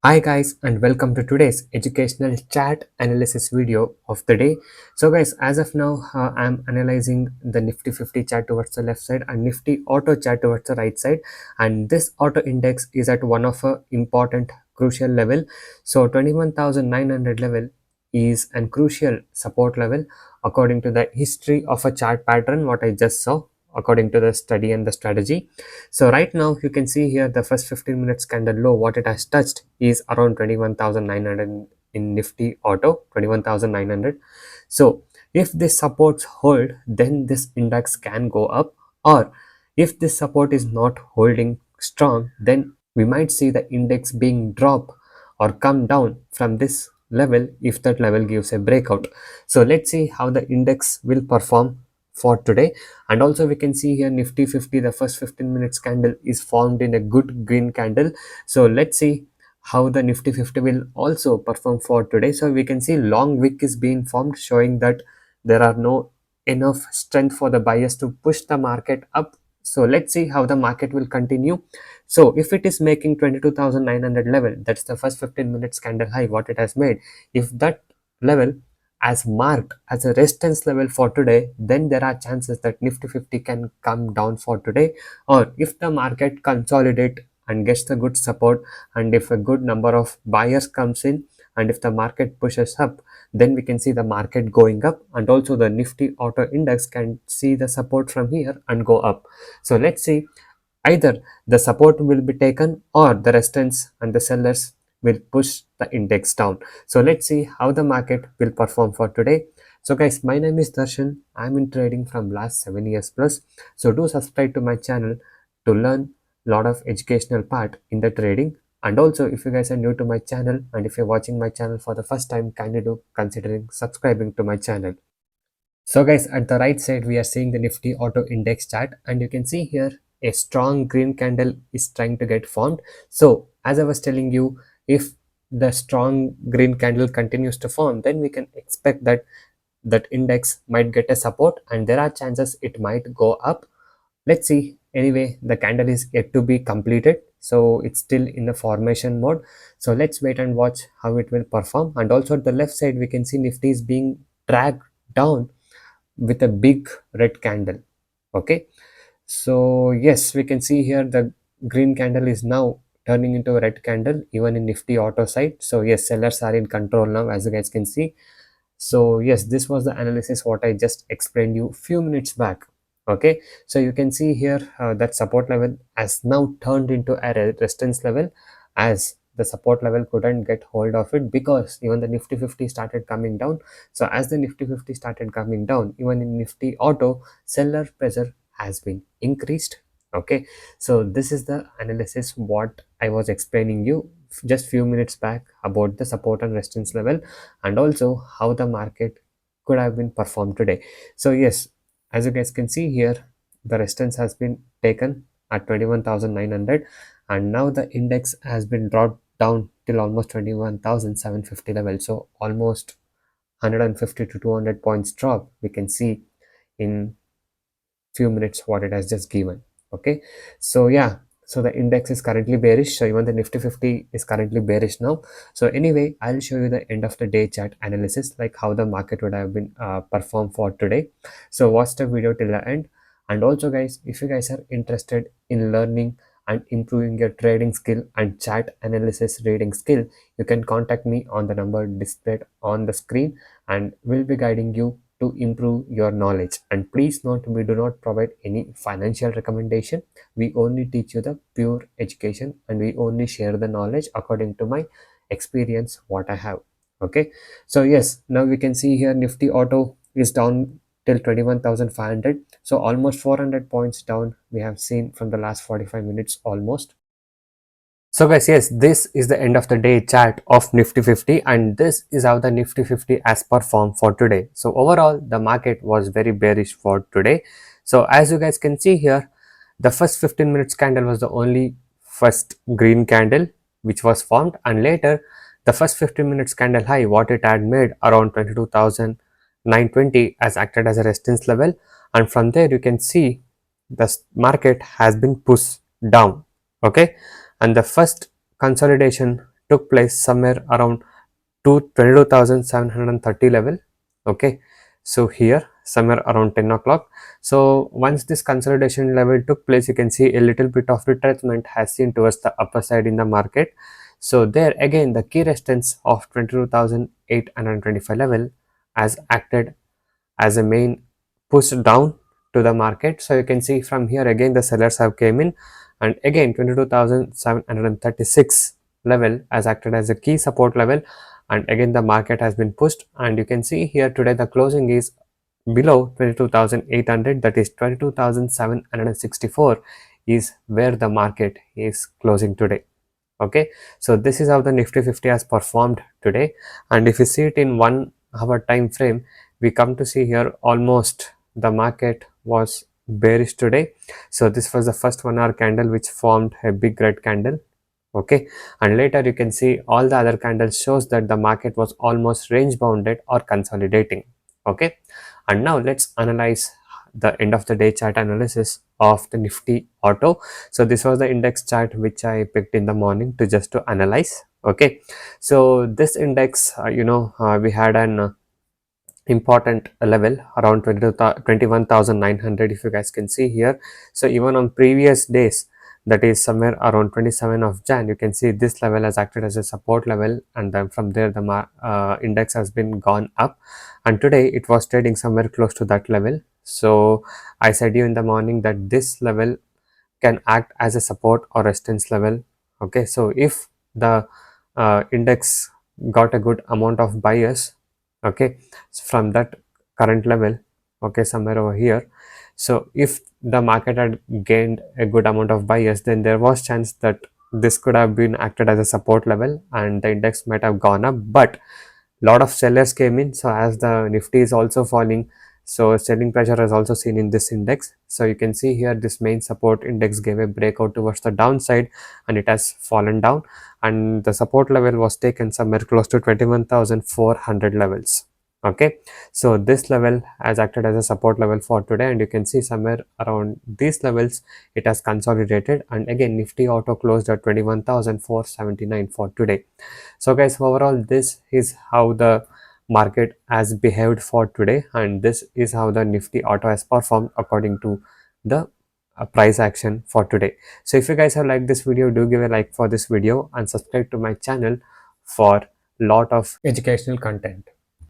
Hi guys, and welcome to today's educational chat analysis video of the day. So guys, as of now, I'm analyzing the Nifty 50 chart towards the left side and Nifty auto chart towards the right side. And this auto index is at one of a important crucial level. So 21,900 level is an crucial support level according to the history of a chart pattern what I just saw according to the study and the strategy. So right now you can see here the first 15 minutes candle low what it has touched is around 21,900 in Nifty auto 21,900. So if this supports hold, then this index can go up, or if this support is not holding strong, then we might see the index being drop or come down from this level if that level gives a breakout. So let's see how the index will perform for today. And also we can see here Nifty 50, the first 15 minutes candle is formed in a good green candle. So let's see how the Nifty 50 will also perform for today. So we can see long wick is being formed, showing that there are no enough strength for the buyers to push the market up. So let's see how the market will continue. So if it is making 22,900 level, that's the first 15 minutes candle high what it has made. If that level as marked as a resistance level for today, then there are chances that Nifty 50 can come down for today. Or if the market consolidate and gets the good support, and if a good number of buyers comes in, and if the market pushes up, then we can see the market going up, and also the Nifty auto index can see the support from here and go up. So let's see, either the support will be taken or the resistance and the sellers will push the index down. So let's see how the market will perform for today. So guys, my name is Darshan. I'm in trading from last 7 years plus. So do subscribe to my channel to learn a lot of educational part in the trading. And also, if you guys are new to my channel and if you're watching my channel for the first time, kindly do considering subscribing to my channel. So guys, at the right side, we are seeing the Nifty auto index chart, and you can see here a strong green candle is trying to get formed. So as I was telling you, if the strong green candle continues to form, then we can expect that index might get a support and there are chances it might go up. Let's see. Anyway, the candle is yet to be completed, so it's still in the formation mode. So let's wait and watch how it will perform. And also at the left side, we can see Nifty is being dragged down with a big red candle. Okay, so yes, we can see here the green candle is now turning into a red candle even in Nifty auto side. So yes, sellers are in control now, as you guys can see. So yes, this was the analysis what I just explained you few minutes back. Okay, so you can see here that support level has now turned into a resistance level, as the support level couldn't get hold of it because even the Nifty 50 started coming down. So as the Nifty 50 started coming down, even in Nifty auto, seller pressure has been increased. Okay, so this is the analysis what I was explaining you just few minutes back about the support and resistance level, and also how the market could have been performed today. So yes, as you guys can see here, the resistance has been taken at 21,900, and now the index has been dropped down till almost 21,750 level. So almost 150 to 200 points drop we can see in few minutes what it has just given. Okay, so yeah, so the index is currently bearish, so even the Nifty 50 is currently bearish now. So anyway, I'll show you the end of the day chart analysis, like how the market would have been performed for today. So watch the video till the end. And also guys, if you guys are interested in learning and improving your trading skill and chart analysis reading skill, you can contact me on the number displayed on the screen, and we'll be guiding you to improve your knowledge. And please note, we do not provide any financial recommendation. We only teach you the pure education, and we only share the knowledge according to my experience what I have. Okay, so yes, now we can see here Nifty auto is down till 21,500, so almost 400 points down we have seen from the last 45 minutes almost. So guys, yes, this is the end of the day chart of Nifty 50, and this is how the Nifty 50 has performed for today. So overall, the market was very bearish for today. So as you guys can see here, the first 15 minutes candle was the only first green candle which was formed, and later the first 15 minutes candle high what it had made around 22,920 has acted as a resistance level, and from there you can see the market has been pushed down. Okay, and the first consolidation took place somewhere around to 22,730 level. Okay, so here somewhere around 10 o'clock. So once this consolidation level took place, you can see a little bit of retracement has seen towards the upper side in the market. So there again the key resistance of 22,825 level has acted as a main push down to the market. So you can see from here again the sellers have came in, and again 22,736 level has acted as a key support level, and again the market has been pushed, and you can see here today the closing is below 22,800, that is 22,764 is where the market is closing today. Okay, so this is how the nifty 50 has performed today. And if you see it in 1 hour time frame, we come to see here almost the market was bearish today. So this was the first 1 hour candle which formed a big red candle. Okay, and later you can see all the other candles shows that the market was almost range bounded or consolidating. Okay, and now let's analyze the end of the day chart analysis of the nifty auto. So this was the index chart which I picked in the morning to just to analyze. Okay, so this index we had an important level around 21,900, if you guys can see here. So even on previous days, that is somewhere around 27 of Jan, you can see this level has acted as a support level, and then from there the index has been gone up, and today it was trading somewhere close to that level. So I said you in the morning that this level can act as a support or resistance level. Okay, so if the index got a good amount of buyers, okay, from that current level, okay, somewhere over here, so if the market had gained a good amount of buyers, then there was chance that this could have been acted as a support level and the index might have gone up. But lot of sellers came in, so as the nifty is also falling, so selling pressure is also seen in this index. So you can see here this main support index gave a breakout towards the downside, and it has fallen down, and the support level was taken somewhere close to 21,400 levels. Okay, so this level has acted as a support level for today, and you can see somewhere around these levels it has consolidated, and again nifty auto closed at 21,479 for today. So guys, overall this is how the market has behaved for today, and this is how the nifty auto has performed according to the price action for today. So if you guys have liked this video, do give a like for this video and subscribe to my channel for lot of educational content.